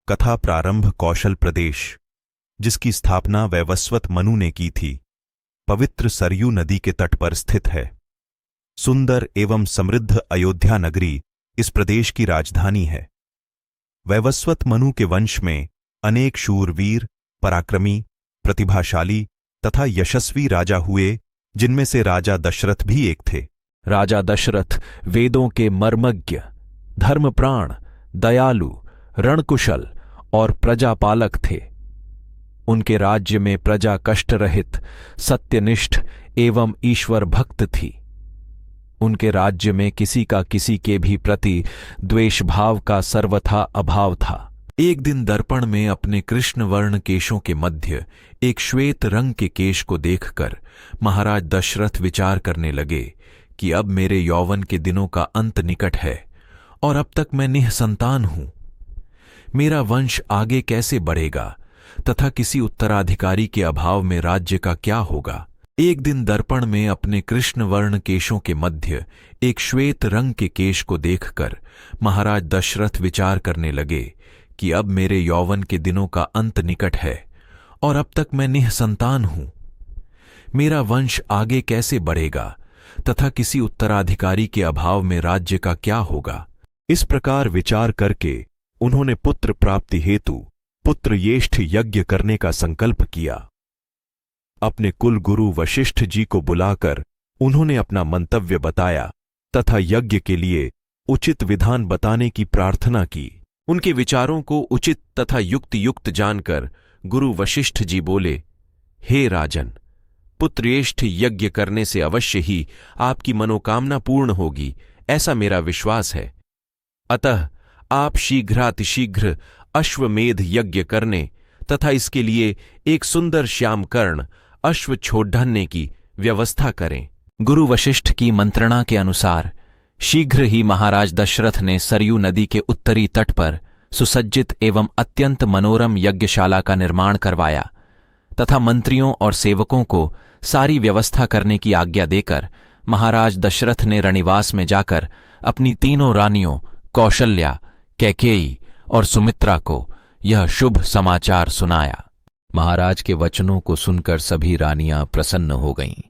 कथा प्रारंभ कौशल प्रदेश, जिसकी स्थापना वैवस्वत मनु ने की थी, पवित्र सरयू नदी के तट पर स्थित है। सुंदर एवं समृद्ध अयोध्या नगरी इस प्रदेश की राजधानी है। वैवस्वत मनु के वंश में अनेक शूरवीर, पराक्रमी, प्रतिभाशाली तथा यशस्वी राजा हुए, जिनमें से राजा दशरथ भी एक थे। राजा दशरथ वेदों के मर्मज्ञ, धर्मप्राण, दयालु, रणकुशल और प्रजापालक थे। उनके राज्य में प्रजा कष्ट रहित, सत्यनिष्ठ एवं ईश्वर भक्त थी। उनके राज्य में किसी का किसी के भी प्रति द्वेष भाव का सर्वथा अभाव था। एक दिन दर्पण में अपने कृष्ण वर्ण केशों के मध्य एक श्वेत रंग के केश को देखकर महाराज दशरथ विचार करने लगे कि अब मेरे यौवन के दिनों का अंत निकट है और अब तक मैं निःसंतान हूं। मेरा वंश आगे कैसे बढ़ेगा तथा किसी उत्तराधिकारी के अभाव में राज्य का क्या होगा। एक दिन दर्पण में अपने कृष्ण वर्ण केशों के मध्य एक श्वेत रंग के केश को देखकर महाराज दशरथ विचार करने लगे कि अब मेरे यौवन के दिनों का अंत निकट है और अब तक मैं निःसंतान हूं। मेरा वंश आगे कैसे बढ़ेगा तथा किसी उत्तराधिकारी के अभाव में राज्य का क्या होगा। इस प्रकार विचार करके उन्होंने पुत्र प्राप्ति हेतु पुत्रयेष्ठ यज्ञ करने का संकल्प किया। अपने कुल गुरु वशिष्ठ जी को बुलाकर उन्होंने अपना मंतव्य बताया तथा यज्ञ के लिए उचित विधान बताने की प्रार्थना की। उनके विचारों को उचित तथा युक्त जानकर गुरु वशिष्ठ जी बोले, हे राजन, पुत्रयेष्ठ यज्ञ करने से अवश्य ही आपकी मनोकामना पूर्ण होगी, ऐसा मेरा विश्वास है। अतः आप शीघ्रातिशीघ्र अश्वमेध यज्ञ करने तथा इसके लिए एक सुंदर श्यामकर्ण अश्व छोड़ने की व्यवस्था करें। गुरु वशिष्ठ की मंत्रणा के अनुसार शीघ्र ही महाराज दशरथ ने सरयू नदी के उत्तरी तट पर सुसज्जित एवं अत्यंत मनोरम यज्ञशाला का निर्माण करवाया तथा मंत्रियों और सेवकों को सारी व्यवस्था करने की आज्ञा देकर महाराज दशरथ ने रणिवास में जाकर अपनी तीनों रानियों कौशल्या, कैकेयी और सुमित्रा को यह शुभ समाचार सुनाया। महाराज के वचनों को सुनकर सभी रानियां प्रसन्न हो गईं।